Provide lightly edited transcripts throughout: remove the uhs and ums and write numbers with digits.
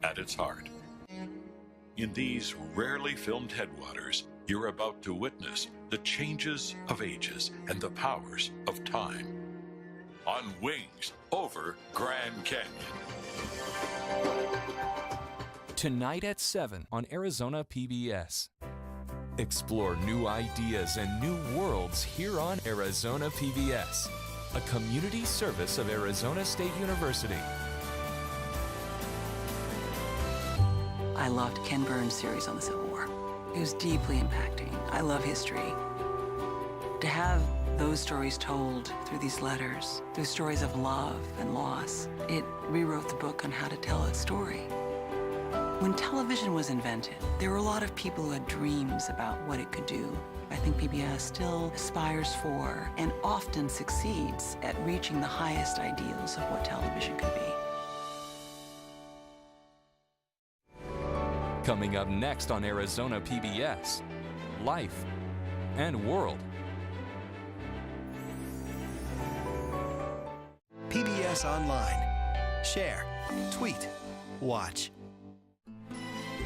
at its heart. In these rarely filmed headwaters, you're about to witness the changes of ages and the powers of time. On wings over Grand Canyon. Tonight at 7 on Arizona PBS. Explore new ideas and new worlds here on Arizona PBS, a community service of Arizona State University. I loved Ken Burns' series on the Civil War. It was deeply impacting. I love history. To have those stories told through these letters, through stories of love and loss, it rewrote the book on how to tell a story. When television was invented, there were a lot of people who had dreams about what it could do. I think PBS still aspires for and often succeeds at reaching the highest ideals of what television could be. Coming up next on Arizona PBS, Life and World. PBS Online. Share, tweet, watch.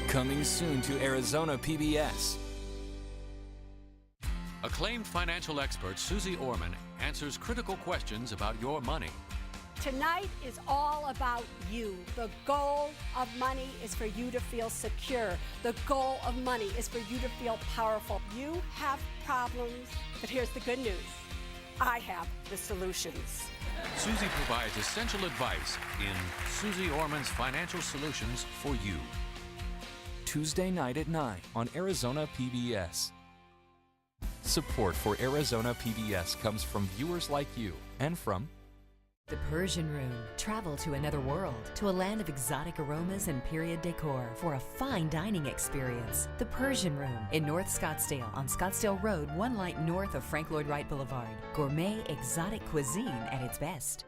Coming soon to Arizona PBS. Acclaimed financial expert Susie Orman answers critical questions about your money. Tonight is all about you. The goal of money is for you to feel secure. The goal of money is for you to feel powerful. You have problems, but here's the good news. I have the solutions. Susie provides essential advice in Susie Orman's Financial Solutions for You. Tuesday night at 9 on Arizona PBS. Support for Arizona PBS comes from viewers like you and from The Persian Room. Travel to another world, to a land of exotic aromas and period decor for a fine dining experience. The Persian Room in North Scottsdale on Scottsdale Road, one light north of Frank Lloyd Wright Boulevard. Gourmet exotic cuisine at its best.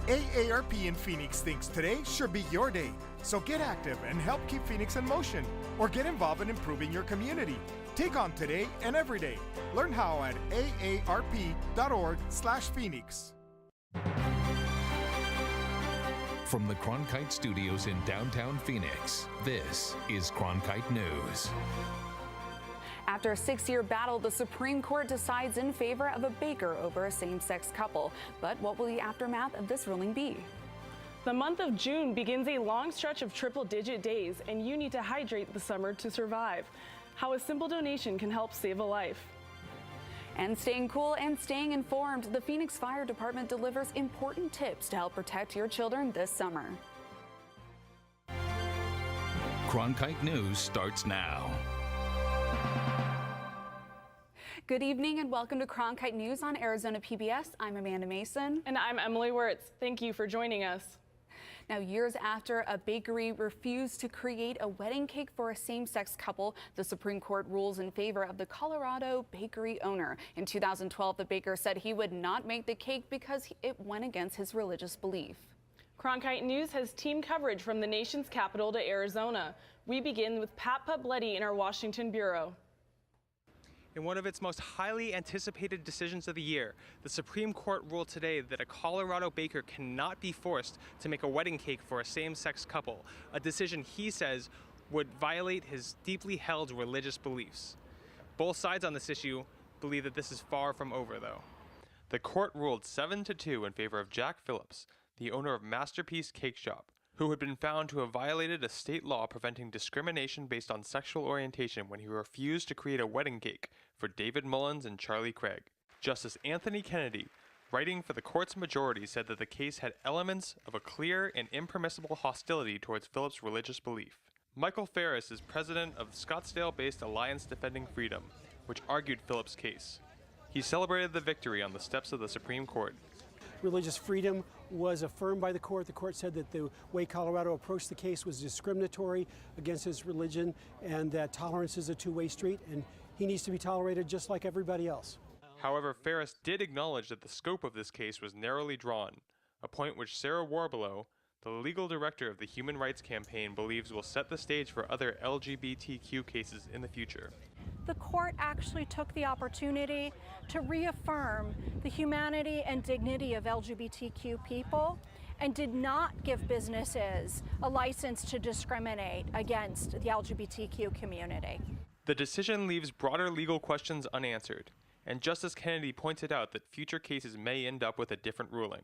AARP in Phoenix thinks today should be your day. So get active and help keep Phoenix in motion, or get involved in improving your community. Take on today and every day. Learn how at aarp.org/Phoenix. From the Cronkite Studios in downtown Phoenix, this is Cronkite News. After a 6-year battle, the Supreme Court decides in favor of a baker over a same-sex couple. But what will the aftermath of this ruling be? The month of June begins a long stretch of triple-digit days, and you need to hydrate the summer to survive. How a simple donation can help save a life. And staying cool and staying informed, the Phoenix Fire Department delivers important tips to help protect your children this summer. Cronkite News starts now. Good evening and welcome to Cronkite News on Arizona PBS. I'm Amanda Mason. And I'm Emily Wirtz. Thank you for joining us. Now, years after a bakery refused to create a wedding cake for a same-sex couple, the Supreme Court rules in favor of the Colorado bakery owner. In 2012, the baker said he would not make the cake because it went against his religious belief. Cronkite News has team coverage from the nation's capital to Arizona. We begin with Pat Pabletti in our Washington bureau. In one of its most highly anticipated decisions of the year, the Supreme Court ruled today that a Colorado baker cannot be forced to make a wedding cake for a same-sex couple, a decision he says would violate his deeply held religious beliefs. Both sides on this issue believe that this is far from over, though. The court ruled 7-2 in favor of Jack Phillips, the owner of Masterpiece Cake Shop, who had been found to have violated a state law preventing discrimination based on sexual orientation when he refused to create a wedding cake for David Mullins and Charlie Craig. Justice Anthony Kennedy, writing for the court's majority, said that the case had elements of a clear and impermissible hostility towards Phillips' religious belief. Michael Ferris is president of Scottsdale-based Alliance Defending Freedom, which argued Phillips' case. He celebrated the victory on the steps of the Supreme Court. Religious freedom was affirmed by the court. The court said that the way Colorado approached the case was discriminatory against his religion and that tolerance is a two-way street and he needs to be tolerated just like everybody else. However, Ferris did acknowledge that the scope of this case was narrowly drawn, a point which Sarah Warbelow, the legal director of the Human Rights Campaign, believes will set the stage for other LGBTQ cases in the future. The court actually took the opportunity to reaffirm the humanity and dignity of LGBTQ people and did not give businesses a license to discriminate against the LGBTQ community. The decision leaves broader legal questions unanswered, and Justice Kennedy pointed out that future cases may end up with a different ruling.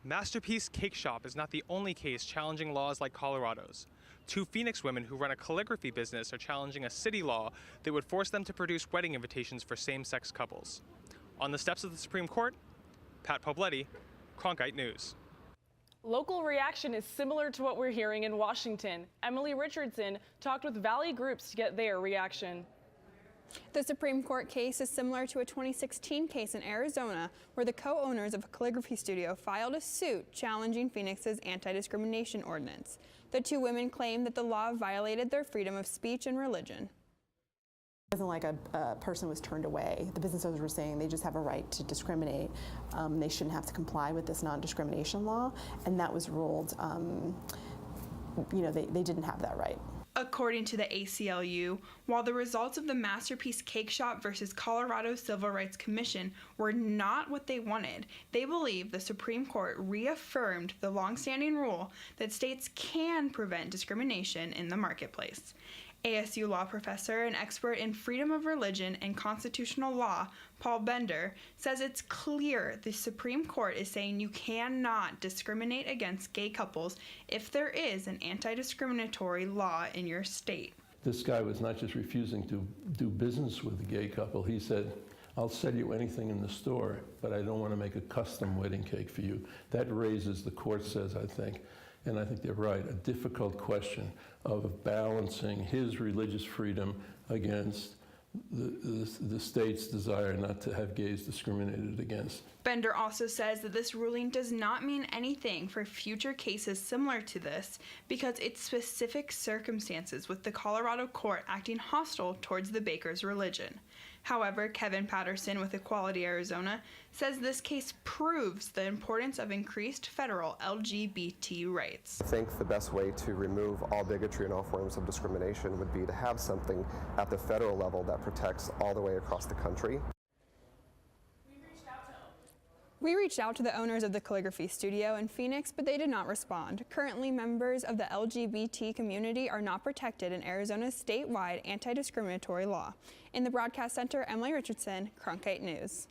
Masterpiece Cake Shop is not the only case challenging laws like Colorado's. 2 Phoenix women who run a calligraphy business are challenging a city law that would force them to produce wedding invitations for same-sex couples. On the steps of the Supreme Court, Pat Pobletti, Cronkite News. Local reaction is similar to what we're hearing in Washington. Emily Richardson talked with Valley Groups to get their reaction. The Supreme Court case is similar to a 2016 case in Arizona where the co-owners of a calligraphy studio filed a suit challenging Phoenix's anti-discrimination ordinance. The 2 women claimed that the law violated their freedom of speech and religion. It wasn't like a person was turned away. The business owners were saying they just have a right to discriminate. They shouldn't have to comply with this non-discrimination law, and that was ruled, they didn't have that right. According to the ACLU, while the results of the Masterpiece Cake Shop versus Colorado Civil Rights Commission were not what they wanted, they believe the Supreme Court reaffirmed the longstanding rule that states can prevent discrimination in the marketplace. ASU law professor and expert in freedom of religion and constitutional law, Paul Bender, says it's clear the Supreme Court is saying you cannot discriminate against gay couples if there is an anti-discriminatory law in your state. This guy was not just refusing to do business with a gay couple. He said, I'll sell you anything in the store, but I don't want to make a custom wedding cake for you. That raises, the court says, I think, and I think they're right, a difficult question of balancing his religious freedom against the state's desire not to have gays discriminated against. Bender also says that this ruling does not mean anything for future cases similar to this because it's specific circumstances with the Colorado court acting hostile towards the baker's religion. However, Kevin Patterson with Equality Arizona says this case proves the importance of increased federal LGBT rights. I think the best way to remove all bigotry and all forms of discrimination would be to have something at the federal level that protects all the way across the country. We reached out to the owners of the calligraphy studio in Phoenix, but they did not respond. Currently, members of the LGBT community are not protected in Arizona's statewide anti-discriminatory law. In the Broadcast Center, Emily Richardson, Cronkite News.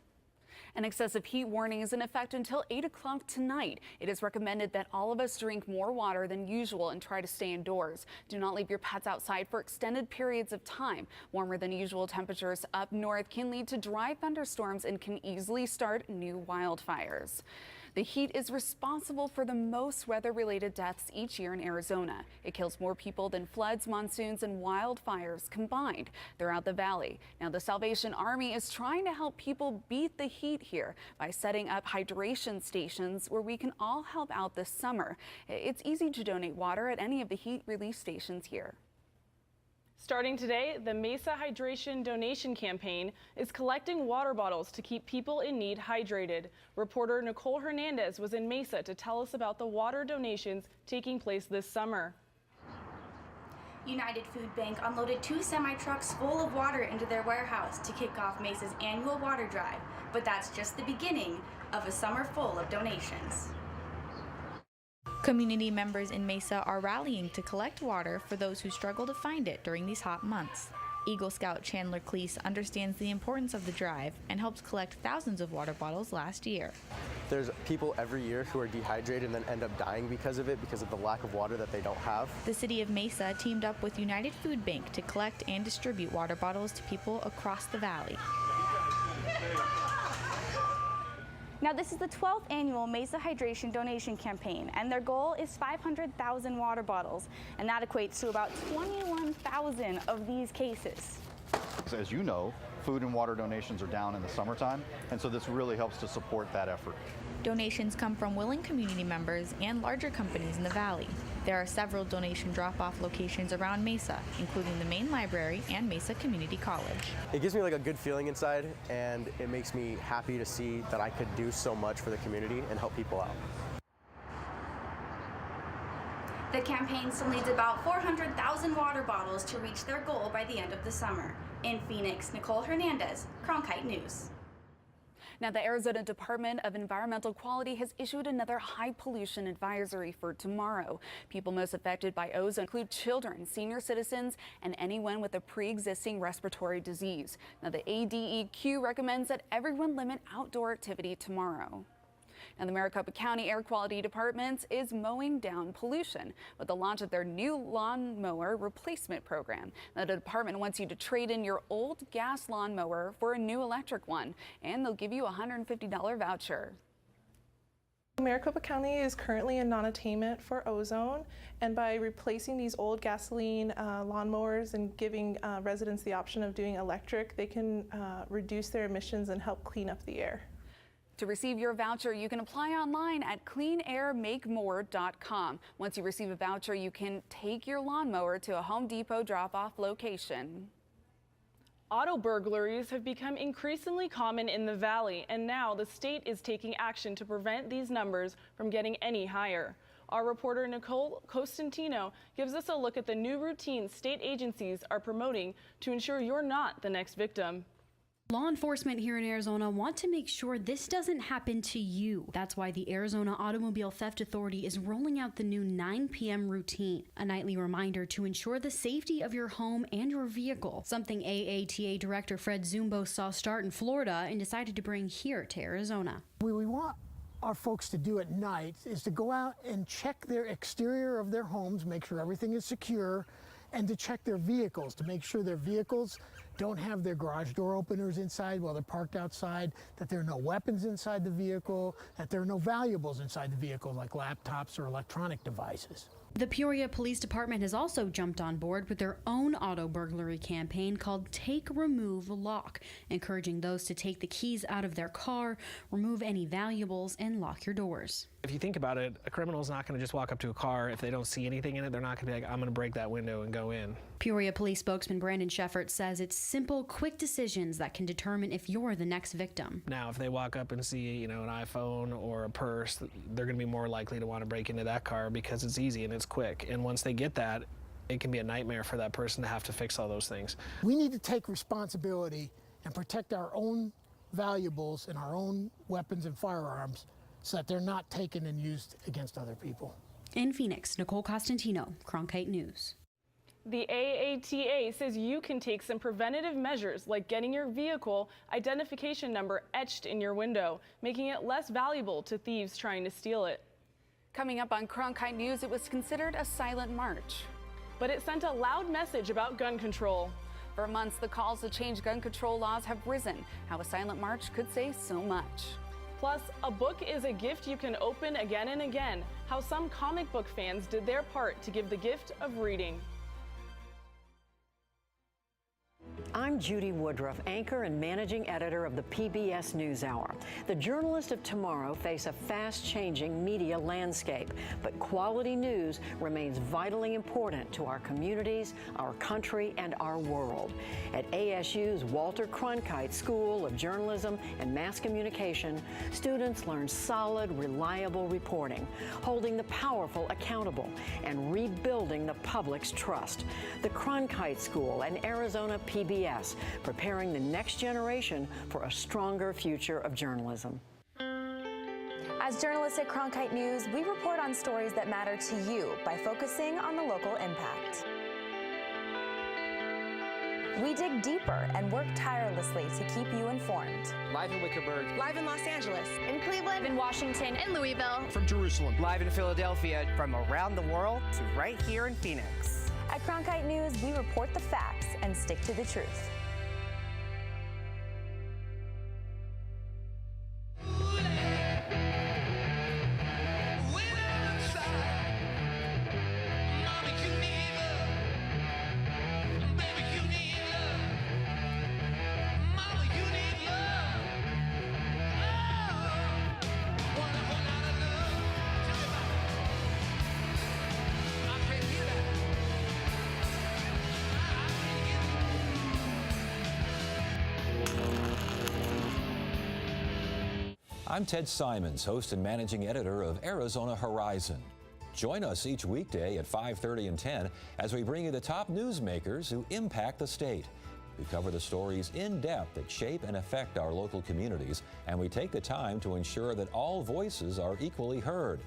An excessive heat warning is in effect until 8 o'clock tonight. It is recommended that all of us drink more water than usual and try to stay indoors. Do not leave your pets outside for extended periods of time. Warmer than usual temperatures up north can lead to dry thunderstorms and can easily start new wildfires. The heat is responsible for the most weather-related deaths each year in Arizona. It kills more people than floods, monsoons, and wildfires combined throughout the valley. Now, the Salvation Army is trying to help people beat the heat here by setting up hydration stations where we can all help out this summer. It's easy to donate water at any of the heat relief stations here. Starting today, the Mesa Hydration Donation Campaign is collecting water bottles to keep people in need hydrated. Reporter Nicole Hernandez was in Mesa to tell us about the water donations taking place this summer. United Food Bank unloaded 2 semi-trucks full of water into their warehouse to kick off Mesa's annual water drive, but that's just the beginning of a summer full of donations. Community members in Mesa are rallying to collect water for those who struggle to find it during these hot months. Eagle Scout Chandler Cleese understands the importance of the drive and helped collect thousands of water bottles last year. There's people every year who are dehydrated and then end up dying because of it, because of the lack of water that they don't have. The city of Mesa teamed up with United Food Bank to collect and distribute water bottles to people across the valley. Now, this is the 12th annual Mesa Hydration Donation Campaign, and their goal is 500,000 water bottles, and that equates to about 21,000 of these cases. As you know, food and water donations are down in the summertime, and so this really helps to support that effort. Donations come from willing community members and larger companies in the valley. There are several donation drop-off locations around Mesa, including the main library and Mesa Community College. It gives me like a good feeling inside, and it makes me happy to see that I could do so much for the community and help people out. The campaign still needs about 400,000 water bottles to reach their goal by the end of the summer. In Phoenix, Nicole Hernandez, Cronkite News. Now, the Arizona Department of Environmental Quality has issued another high pollution advisory for tomorrow. People most affected by ozone include children, senior citizens, and anyone with a pre-existing respiratory disease. Now, the ADEQ recommends that everyone limit outdoor activity tomorrow. Now, the Maricopa County Air Quality Department is mowing down pollution with the launch of their new lawnmower replacement program. Now, the department wants you to trade in your old gas lawnmower for a new electric one, and they'll give you a $150 voucher. Maricopa County is currently in non-attainment for ozone, and by replacing these old gasoline lawnmowers and giving residents the option of doing electric, they can reduce their emissions and help clean up the air. To receive your voucher, you can apply online at cleanairmakemore.com. Once you receive a voucher, you can take your lawnmower to a Home Depot drop-off location. Auto burglaries have become increasingly common in the valley, and now the state is taking action to prevent these numbers from getting any higher. Our reporter Nicole Costantino gives us a look at the new routines state agencies are promoting to ensure you're not the next victim. Law enforcement here in Arizona want to make sure this doesn't happen to you. That's why the Arizona Automobile Theft Authority is rolling out the new 9 p.m. routine, a nightly reminder to ensure the safety of your home and your vehicle, something AATA Director Fred Zumbo saw start in Florida and decided to bring here to Arizona. What we want our folks to do at night is to go out and check their exterior of their homes, make sure everything is secure, and to check their vehicles, to make sure their vehicles don't have their garage door openers inside while they're parked outside, that there are no weapons inside the vehicle, that there are no valuables inside the vehicle like laptops or electronic devices. The Peoria Police Department has also jumped on board with their own auto burglary campaign called Take, Remove, Lock, encouraging those to take the keys out of their car, remove any valuables, and lock your doors. If you think about it, a criminal is not going to just walk up to a car. If they don't see anything in it, they're not going to be like, I'm going to break that window and go in. Peoria Police spokesman Brandon Sheffert says it's simple, quick decisions that can determine if you're the next victim. Now, if they walk up and see, an iPhone or a purse, they're going to be more likely to want to break into that car because it's easy and it's quick. And once they get that, it can be a nightmare for that person to have to fix all those things. We need to take responsibility and protect our own valuables and our own weapons and firearms so that they're not taken and used against other people. In Phoenix, Nicole Costantino, Cronkite News. The AATA says you can take some preventative measures like getting your vehicle identification number etched in your window, making it less valuable to thieves trying to steal it. Coming up on Cronkite News, it was considered a silent march, but it sent a loud message about gun control. For months, the calls to change gun control laws have risen. How a silent march could say so much. Plus, a book is a gift you can open again and again. How some comic book fans did their part to give the gift of reading. I'm Judy Woodruff, anchor and managing editor of the PBS NewsHour. The journalists of tomorrow face a fast-changing media landscape, but quality news remains vitally important to our communities, our country, and our world. At ASU's Walter Cronkite School of Journalism and Mass Communication, students learn solid, reliable reporting, holding the powerful accountable, and rebuilding the public's trust. The Cronkite School and Arizona PBS, preparing the next generation for a stronger future of journalism. As journalists at Cronkite News, we report on stories that matter to you by focusing on the local impact. We dig deeper and work tirelessly to keep you informed. Live in Wickerburg. Live in Los Angeles. In Cleveland. In Washington. In Louisville. From Jerusalem. Live in Philadelphia. From around the world to right here in Phoenix. At Cronkite News, we report the facts and stick to the truth. I'm Ted Simons, host and managing editor of Arizona Horizon. Join us each weekday at 5:30 and 10 as we bring you the top newsmakers who impact the state. We cover the stories in depth that shape and affect our local communities, and we take the time to ensure that all voices are equally heard.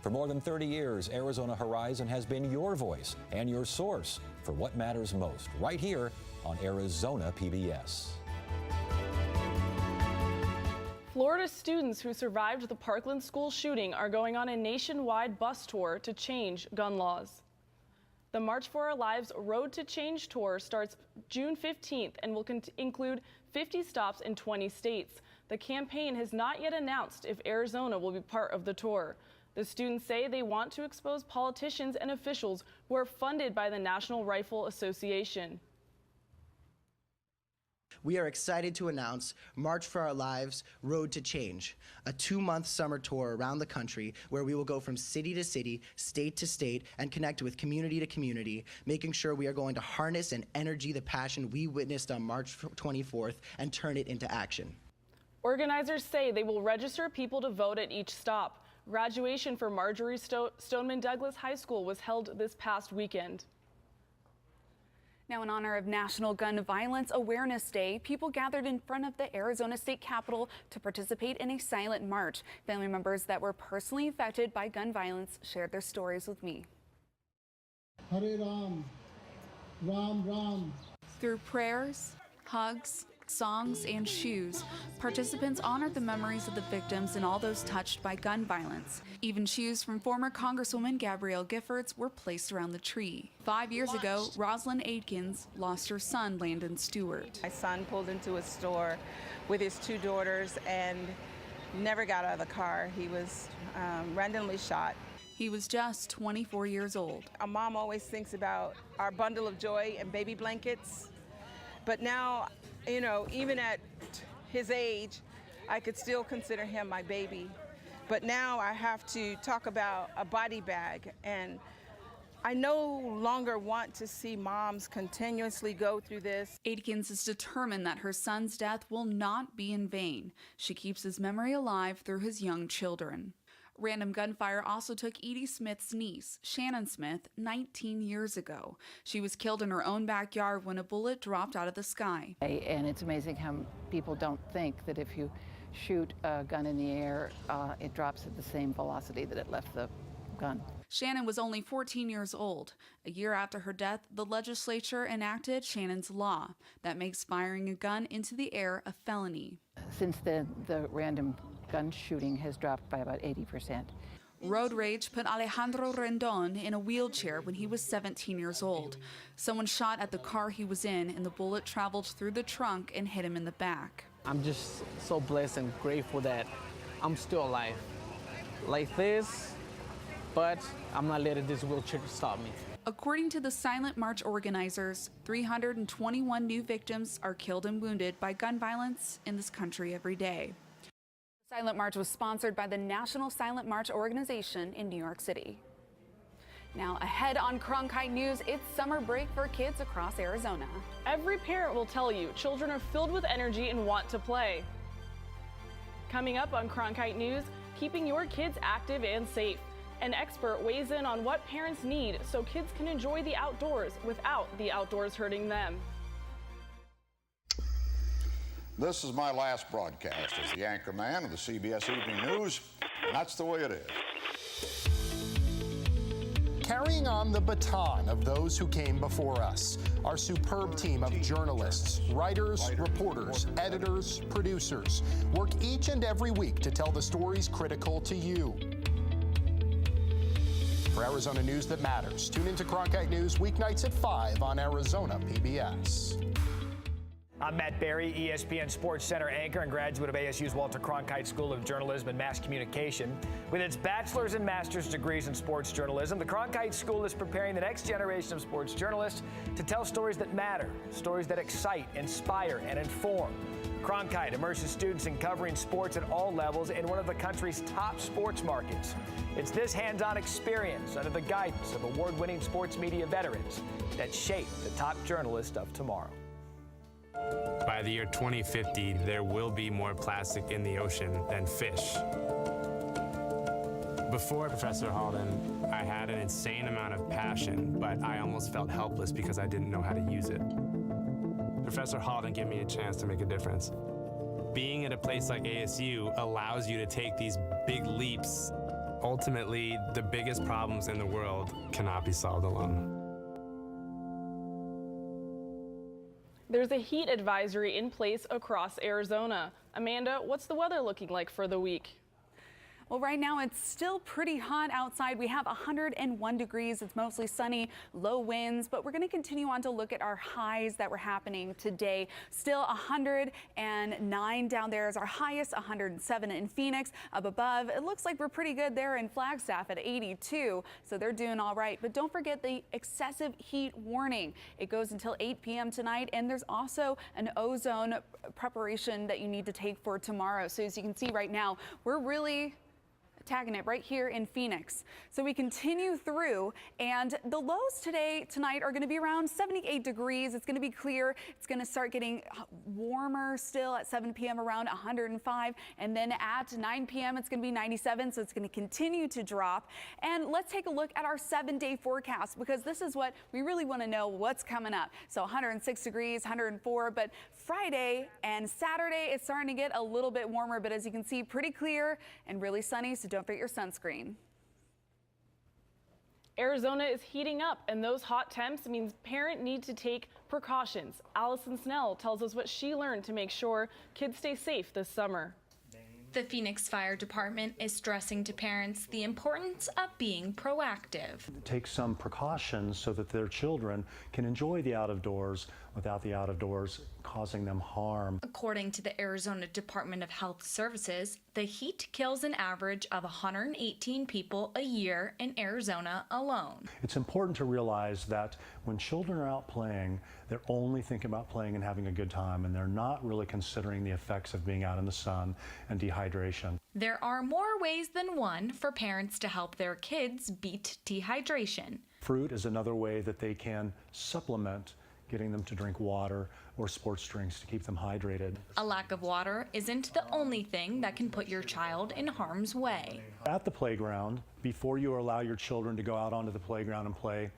For more than 30 years, Arizona Horizon has been your voice and your source for what matters most, right here on Arizona PBS. Florida students who survived the Parkland school shooting are going on a nationwide bus tour to change gun laws. The March for Our Lives Road to Change tour starts June 15th and will include 50 stops in 20 states. The campaign has not yet announced if Arizona will be part of the tour. The students say they want to expose politicians and officials who are funded by the National Rifle Association. We are excited to announce March for Our Lives Road to Change, a 2-month summer tour around the country where we will go from city to city, state to state, and connect with community to community, making sure we are going to harness and energy the passion we witnessed on March 24th and turn it into action. Organizers say they will register people to vote at each stop. Graduation for Marjorie Stoneman Douglas High School was held this past weekend. Now, in honor of National Gun Violence Awareness Day, people gathered in front of the Arizona State Capitol to participate in a silent march. Family members that were personally affected by gun violence shared their stories with me. Hare Ram, Ram Ram. Through prayers, hugs, songs, and shoes, participants honored the memories of the victims and all those touched by gun violence. Even shoes from former Congresswoman Gabrielle Giffords were placed around the tree. 5 years ago, Rosalind Adkins lost her son, Landon Stewart. My son pulled into a store with his 2 daughters and never got out of the car. He was randomly shot. He was just 24 years old. Our mom always thinks about our bundle of joy and baby blankets, but now, you know, even at his age, I could still consider him my baby. But now I have to talk about a body bag, and I no longer want to see moms continuously go through this. Adkins is determined that her son's death will not be in vain. She keeps his memory alive through his young children. Random gunfire also took Edie Smith's niece, Shannon Smith, 19 years ago. She was killed in her own backyard when a bullet dropped out of the sky. And it's amazing how people don't think that if you shoot a gun in the air, it drops at the same velocity that it left the gun. Shannon was only 14 years old. A year after her death, the legislature enacted Shannon's Law that makes firing a gun into the air a felony. Since then, the random gun shooting has dropped by about 80%. Road rage put Alejandro Rendon in a wheelchair when he was 17 years old. Someone shot at the car he was in, and the bullet traveled through the trunk and hit him in the back. I'm just so blessed and grateful that I'm still alive like this, but I'm not letting this wheelchair stop me. According to the Silent March organizers, 321 new victims are killed and wounded by gun violence in this country every day. The Silent March was sponsored by the National Silent March Organization in New York City. Now, ahead on Cronkite News, it's summer break for kids across Arizona. Every parent will tell you children are filled with energy and want to play. Coming up on Cronkite News, keeping your kids active and safe. An expert weighs in on what parents need so kids can enjoy the outdoors without the outdoors hurting them. This is my last broadcast as the anchor man of the CBS Evening News, and that's the way it is. Carrying on the baton of those who came before us, our superb team of journalists, writers, reporters, editors, producers work each and every week to tell the stories critical to you. For Arizona news that matters, tune into Cronkite News weeknights at 5 on Arizona PBS. I'm Matt Berry, ESPN Sports Center anchor and graduate of ASU's Walter Cronkite School of Journalism and Mass Communication. With its bachelor's and master's degrees in sports journalism, the Cronkite School is preparing the next generation of sports journalists to tell stories that matter, stories that excite, inspire, and inform. Cronkite immerses students in covering sports at all levels in one of the country's top sports markets. It's this hands-on experience under the guidance of award-winning sports media veterans that shape the top journalists of tomorrow. By the year 2050, there will be more plastic in the ocean than fish. Before Professor Halden, I had an insane amount of passion, but I almost felt helpless because I didn't know how to use it. Professor Hall didn't give me a chance to make a difference. Being at a place like ASU allows you to take these big leaps. Ultimately, the biggest problems in the world cannot be solved alone. There's a heat advisory in place across Arizona. Amanda, what's the weather looking like for the week? Well, right now it's still pretty hot outside. We have 101 degrees. It's mostly sunny, low winds, but we're going to continue on to look at our highs that were happening today. Still 109 down there is our highest, 107 in Phoenix. Up above, it looks like we're pretty good there in Flagstaff at 82, so they're doing all right. But don't forget the excessive heat warning. It goes until 8 p.m. tonight, and there's also an ozone preparation that you need to take for tomorrow. So as you can see right now, we're really tagging it right here in Phoenix. So we continue through, and the lows tonight are going to be around 78 degrees. It's going to be clear. It's going to start getting warmer still at 7 p.m. around 105, and then at 9 p.m. it's going to be 97, so it's going to continue to drop. And let's take a look at our 7-day forecast, because this is what we really want to know what's coming up. So 106 degrees, 104, but Friday and Saturday it's starting to get a little bit warmer, but as you can see, pretty clear and really sunny, so don't forget your sunscreen. Arizona is heating up, and those hot temps means parents need to take precautions. Allison Snell tells us what she learned to make sure kids stay safe this summer. The Phoenix Fire Department is stressing to parents the importance of being proactive. Take some precautions so that their children can enjoy the out of doors without the out of doors causing them harm. According to the Arizona Department of Health Services, the heat kills an average of 118 people a year in Arizona alone. It's important to realize that when children are out playing, they're only thinking about playing and having a good time, and they're not really considering the effects of being out in the sun and dehydration. There are more ways than one for parents to help their kids beat dehydration. Fruit is another way that they can supplement getting them to drink water or sports drinks to keep them hydrated. A lack of water isn't the only thing that can put your child in harm's way. At the playground, before you allow your children to go out onto the playground and play,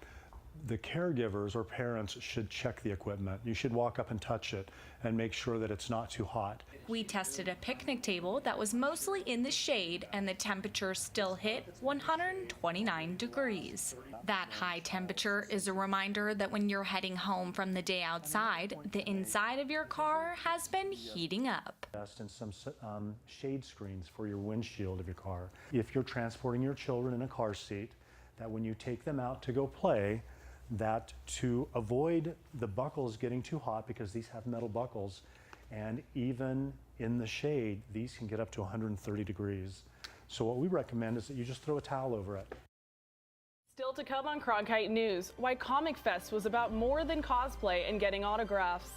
the caregivers or parents should check the equipment. You should walk up and touch it and make sure that it's not too hot. We tested a picnic table that was mostly in the shade, and the temperature still hit 129 degrees. That high temperature is a reminder that when you're heading home from the day outside, the inside of your car has been heating up. And some shade screens for your windshield of your car. If you're transporting your children in a car seat, that when you take them out to go play, that to avoid the buckles getting too hot, because these have metal buckles, and even in the shade, these can get up to 130 degrees. So what we recommend is that you just throw a towel over it. Still to come on Cronkite News, why Comic Fest was about more than cosplay and getting autographs.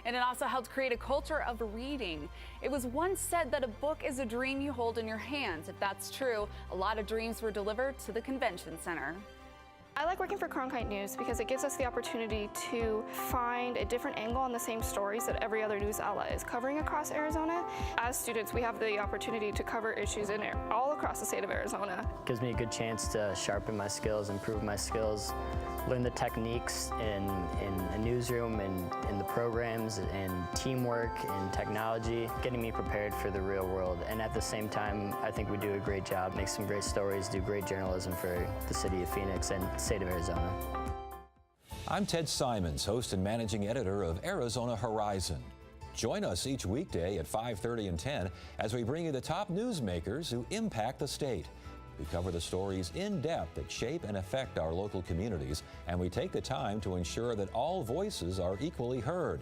And it also helped create a culture of reading. It was once said that a book is a dream you hold in your hands. If that's true, a lot of dreams were delivered to the convention center. I like working for Cronkite News because it gives us the opportunity to find a different angle on the same stories that every other news outlet is covering across Arizona. As students, we have the opportunity to cover issues all across the state of Arizona. It gives me a good chance to sharpen my skills, improve my skills, learn the techniques in a newsroom and in the programs and teamwork and technology, getting me prepared for the real world. And at the same time, I think we do a great job, make some great stories, do great journalism for the city of Phoenix and state of Arizona. I'm Ted Simons, host and managing editor of Arizona Horizon. Join us each weekday at 5:30 and 10 as we bring you the top newsmakers who impact the state. We cover the stories in depth that shape and affect our local communities, and we take the time to ensure that all voices are equally heard.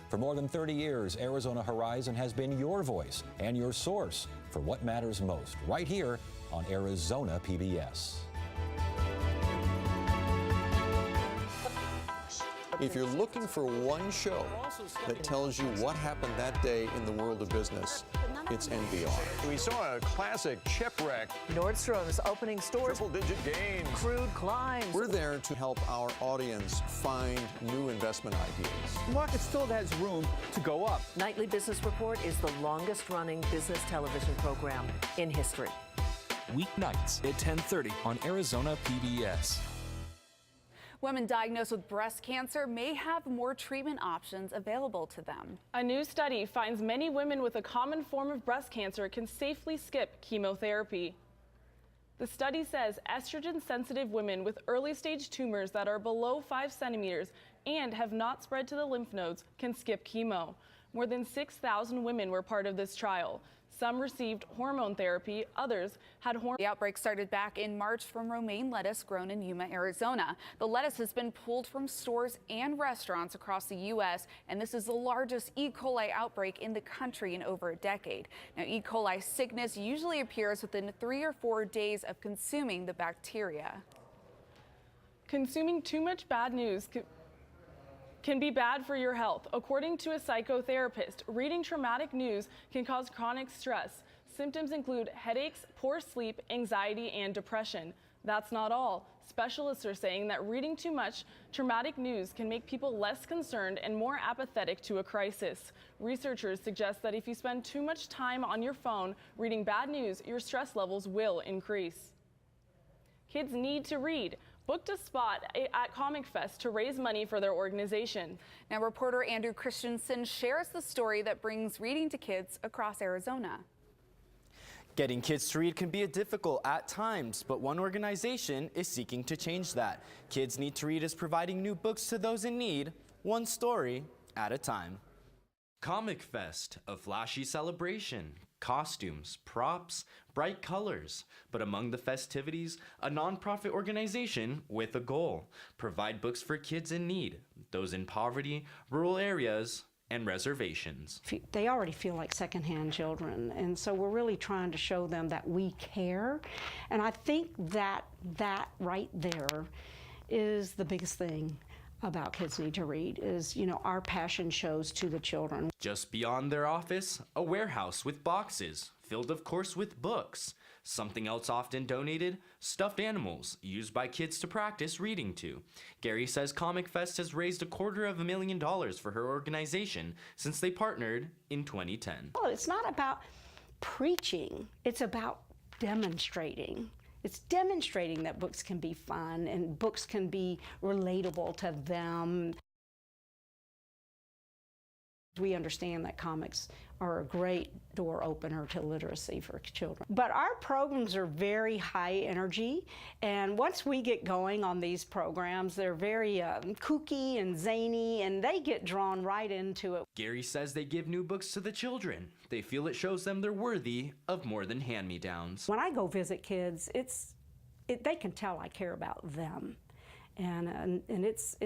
For more than 30 years, Arizona Horizon has been your voice and your source for what matters most, right here on Arizona PBS. If you're looking for one show that tells you what happened that day in the world of business, it's NBR. We saw a classic shipwreck. Nordstrom's opening stores. Triple-digit gains. Crude climbs. We're there to help our audience find new investment ideas. The market still has room to go up. Nightly Business Report is the longest-running business television program in history. Weeknights at 10:30 on Arizona PBS. Women diagnosed with breast cancer may have more treatment options available to them. A new study finds many women with a common form of breast cancer can safely skip chemotherapy. The study says estrogen-sensitive women with early-stage tumors that are below 5 centimeters and have not spread to the lymph nodes can skip chemo. More than 6,000 women were part of this trial. Some received hormone therapy, others had hormone. The outbreak started back in March from romaine lettuce grown in Yuma, Arizona. The lettuce has been pulled from stores and restaurants across the U.S., and this is the largest E. coli outbreak in the country in over a decade. Now, E. coli sickness usually appears within 3 or 4 days of consuming the bacteria. Consuming too much bad news can be bad for your health. According to a psychotherapist, reading traumatic news can cause chronic stress. Symptoms include headaches, poor sleep, anxiety, and depression. That's not all. Specialists are saying that reading too much traumatic news can make people less concerned and more apathetic to a crisis. Researchers suggest that if you spend too much time on your phone reading bad news, your stress levels will increase. Kids need to read. Booked a spot at Comic Fest to raise money for their organization. Now, reporter Andrew Christensen shares the story that brings reading to kids across Arizona. Getting kids to read can be difficult at times, but one organization is seeking to change that. Kids Need to Read is providing new books to those in need, one story at a time. Comic Fest, a flashy celebration. Costumes, props, bright colors. But among the festivities, a nonprofit organization with a goal. Provide books for kids in need, those in poverty, rural areas, and reservations. They already feel like secondhand children, and so we're really trying to show them that we care. And I think that right there is the biggest thing about Kids Need to Read is, our passion shows to the children. Just beyond their office, a warehouse with boxes, filled of course with books. Something else often donated, stuffed animals, used by kids to practice reading to. Gary says Comic Fest has raised $250,000 for her organization since they partnered in 2010. Well, it's not about preaching, it's about demonstrating. It's demonstrating that books can be fun and books can be relatable to them. We understand that comics are a great door opener to literacy for children. But our programs are very high energy, and once we get going on these programs, they're very kooky and zany, and they get drawn right into it. Gary says they give new books to the children. They feel it shows them they're worthy of more than hand-me-downs. When I go visit kids, they can tell I care about them, and it's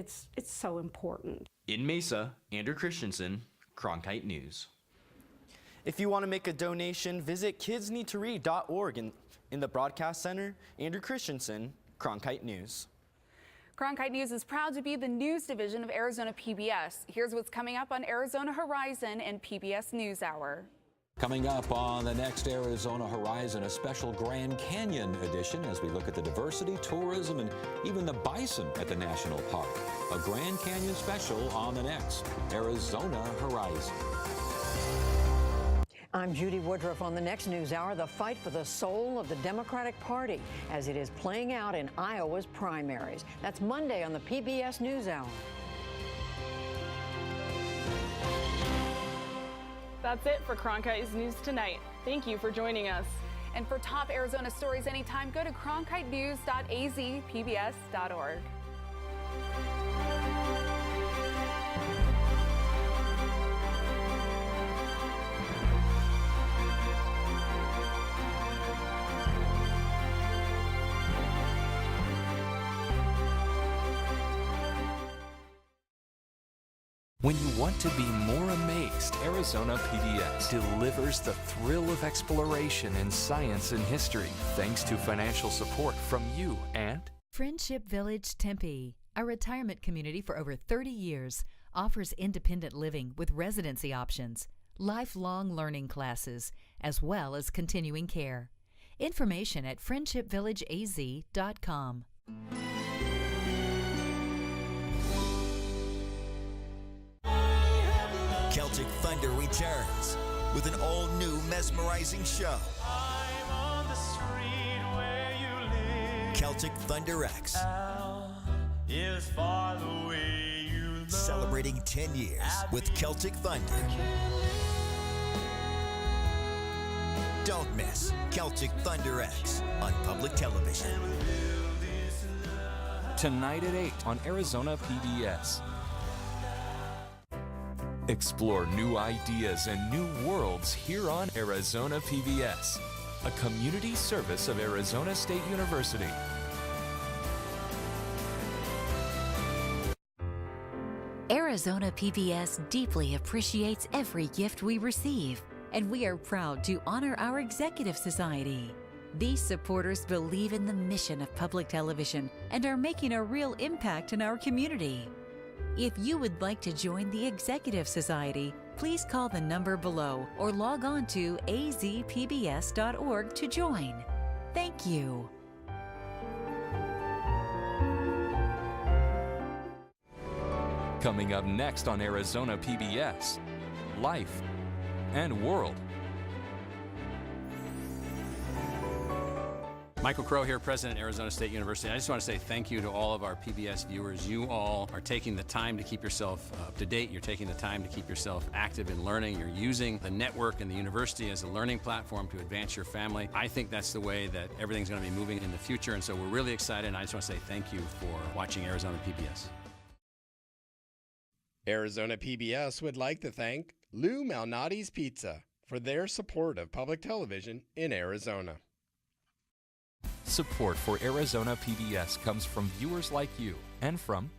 so important. In Mesa, Andrew Christensen, Cronkite News. If you want to make a donation, visit kidsneedtoread.org. In the broadcast center, Andrew Christensen, Cronkite News. Cronkite News is proud to be the news division of Arizona PBS. Here's what's coming up on Arizona Horizon and PBS NewsHour. Coming up on the next Arizona Horizon, a special Grand Canyon edition as we look at the diversity, tourism, and even the bison at the national park. A Grand Canyon special on the next Arizona Horizon. I'm Judy Woodruff on the next NewsHour. The fight for the soul of the Democratic Party as it is playing out in Iowa's primaries. That's Monday on the PBS NewsHour. That's it for Cronkite's News Tonight. Thank you for joining us. And for top Arizona stories anytime, go to cronkitenews.azpbs.org. When you want to be more amazed, Arizona PBS delivers the thrill of exploration in science and history, thanks to financial support from you and Friendship Village Tempe, a retirement community for over 30 years, offers independent living with residency options, lifelong learning classes, as well as continuing care. Information at friendshipvillageaz.com. Celtic Thunder returns with an all-new mesmerizing show. I'm on the street where you live. Celtic Thunder X. is far the way you love. Celebrating 10 years with Celtic Thunder. Don't miss Celtic Thunder X on public television. Tonight at 8 on Arizona PBS. Explore new ideas and new worlds here on Arizona PBS, a community service of Arizona State University. Arizona PBS deeply appreciates every gift we receive, and we are proud to honor our Executive Society. These supporters believe in the mission of public television and are making a real impact in our community. If you would like to join the Executive Society, please call the number below or log on to azpbs.org to join. Thank you. Coming up next on Arizona PBS, Life and World. Michael Crow here, President of Arizona State University. I just want to say thank you to all of our PBS viewers. You all are taking the time to keep yourself up to date. You're taking the time to keep yourself active in learning. You're using the network and the university as a learning platform to advance your family. I think that's the way that everything's going to be moving in the future, and so we're really excited, and I just want to say thank you for watching Arizona PBS. Arizona PBS would like to thank Lou Malnati's Pizza for their support of public television in Arizona. Support for Arizona PBS comes from viewers like you and from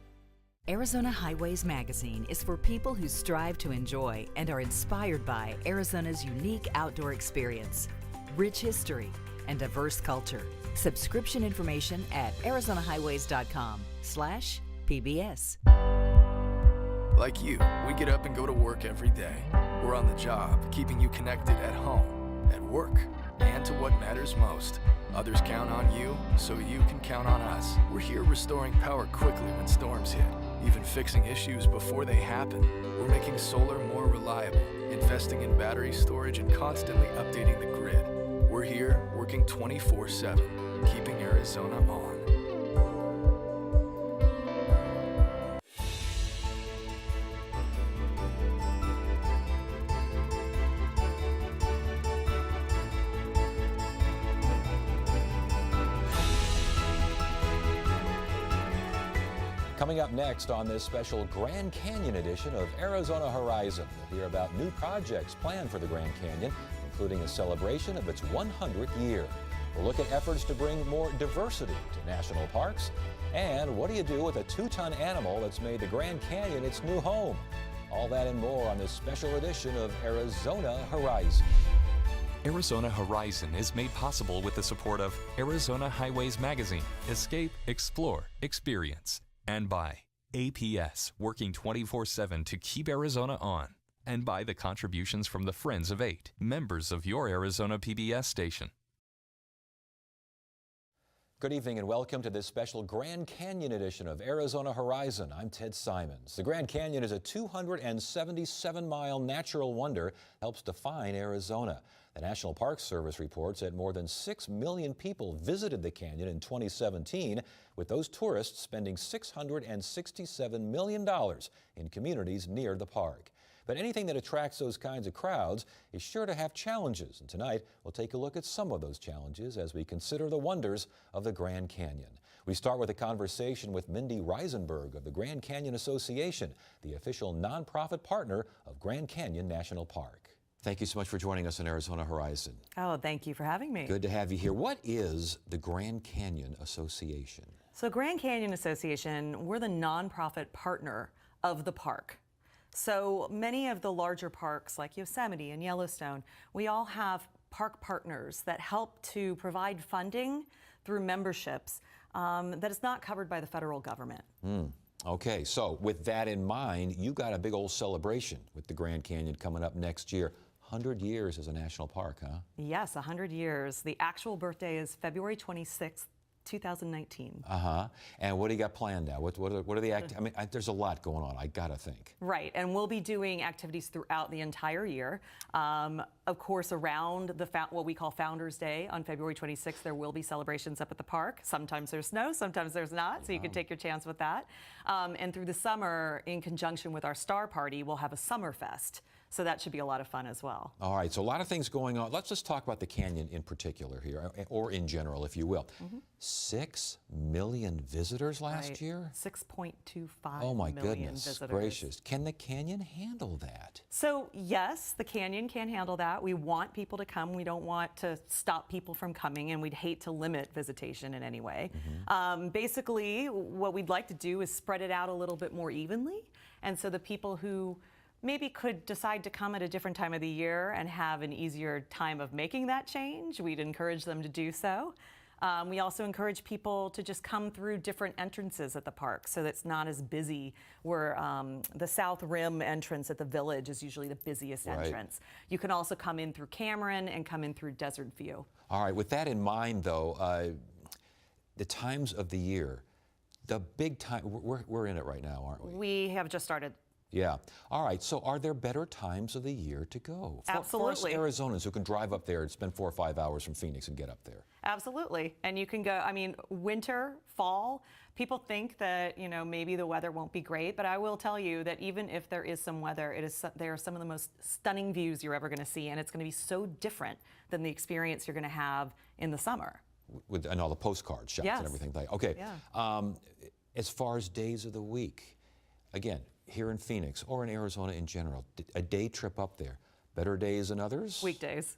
Arizona Highways Magazine is for people who strive to enjoy and are inspired by Arizona's unique outdoor experience, rich history, and diverse culture. Subscription information at arizonahighways.com/PBS. Like you, we get up and go to work every day. We're on the job, keeping you connected at home, at work, and to what matters most. Others count on you, so you can count on us. We're here restoring power quickly when storms hit, even fixing issues before they happen. We're making solar more reliable, investing in battery storage, and constantly updating the grid. We're here working 24/7, keeping Arizona on. Coming up next on this special Grand Canyon edition of Arizona Horizon, we'll hear about new projects planned for the Grand Canyon, including a celebration of its 100th year. We'll look at efforts to bring more diversity to national parks. And what do you do with a 2-ton animal that's made the Grand Canyon its new home? All that and more on this special edition of Arizona Horizon. Arizona Horizon is made possible with the support of Arizona Highways Magazine, Escape, Explore, Experience, and by APS, working 24/7 to keep Arizona on, and by the contributions from the Friends of 8, members of your Arizona PBS station. Good evening and welcome to this special Grand Canyon edition of Arizona Horizon. I'm Ted Simons. The Grand Canyon is a 277-mile natural wonder that helps define Arizona. The National Park Service reports that more than 6 million people visited the canyon in 2017, with those tourists spending $667 million in communities near the park. But anything that attracts those kinds of crowds is sure to have challenges, and tonight we'll take a look at some of those challenges as we consider the wonders of the Grand Canyon. We start with a conversation with Mindy Reisenberg of the Grand Canyon Association, the official nonprofit partner of Grand Canyon National Park. Thank you so much for joining us on Arizona Horizon. Oh, thank you for having me. Good to have you here. What is the Grand Canyon Association? So Grand Canyon Association, we're the nonprofit partner of the park. So many of the larger parks like Yosemite and Yellowstone, we all have park partners that help to provide funding through memberships that is not covered by the federal government. Okay, so with that in mind, you got a big old celebration with the Grand Canyon coming up next year. 100 years as a national park, huh? Yes, 100 years. The actual birthday is February 26th, 2019. And what do you got planned now? What are the I mean, there's a lot going on, I gotta think. Right, and we'll be doing activities throughout the entire year. Of course, around what we call Founders Day on February 26th, there will be celebrations up at the park. Sometimes there's snow, sometimes there's not, so you can take your chance with that. And through the summer, in conjunction with our Star Party, we'll have a Summer Fest. So that should be a lot of fun as well. All right, so a lot of things going on. Let's just talk about the canyon in particular here, or in general, if you will. 6 million visitors last year? 6.25 Oh my million goodness visitors. gracious. Can the canyon handle that? So yes, the canyon can handle that. We want people to come. We don't want to stop people from coming, and we'd hate to limit visitation in any way. Basically, what we'd like to do is spread it out a little bit more evenly. And so the people who maybe could decide to come at a different time of the year and have an easier time of making that change, we'd encourage them to do so. We also encourage people to just come through different entrances at the park so that it's not as busy, where the South Rim entrance at the Village is usually the busiest entrance. You can also come in through Cameron and come in through Desert View. All right, with that in mind though, the times of the year, the big time, we're in it right now, aren't we? We have just started. Yeah. All right. So are there better times of the year to go? Absolutely. For us Arizonans who can drive up there and spend 4 or 5 hours from Phoenix and get up there. Absolutely. And you can go, I mean, winter, fall, people think that, you know, maybe the weather won't be great, but I will tell you that even if there is some weather, there are some of the most stunning views you're ever going to see, and it's going to be so different than the experience you're going to have in the summer. And all the postcard shots and everything. Okay. Yeah. As far as days of the week, again, here in Phoenix or in Arizona in general, a day trip up there, better days than others? Weekdays.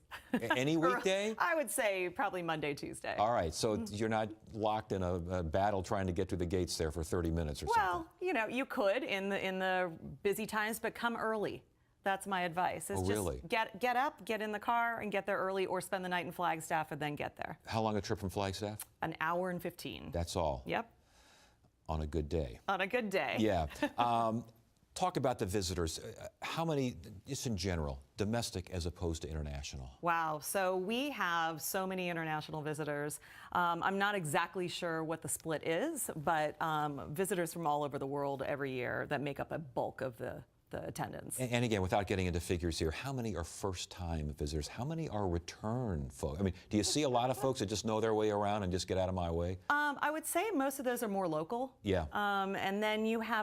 Any weekday? I would say probably Monday, Tuesday. All right, so you're not locked in a battle trying to get through the gates there for 30 minutes or something? Well, you know, you could in the busy times, but come early. That's my advice. Is really? Just get up, get in the car, and get there early, or spend the night in Flagstaff and then get there. How long a trip from Flagstaff? An hour and 15. That's all? Yep. On a good day. On a good day. Yeah. Talk about the visitors. How many, just in general, domestic as opposed to international? Wow, so we have so many international visitors. I'm not exactly sure what the split is, but visitors from all over the world every year that make up a bulk of the attendance. And again, without getting into figures here, how many are first-time visitors? How many are return folks? I mean, do you see a lot of folks that just know their way around and just get out of my way? I would say most of those are more local. Yeah. And then you have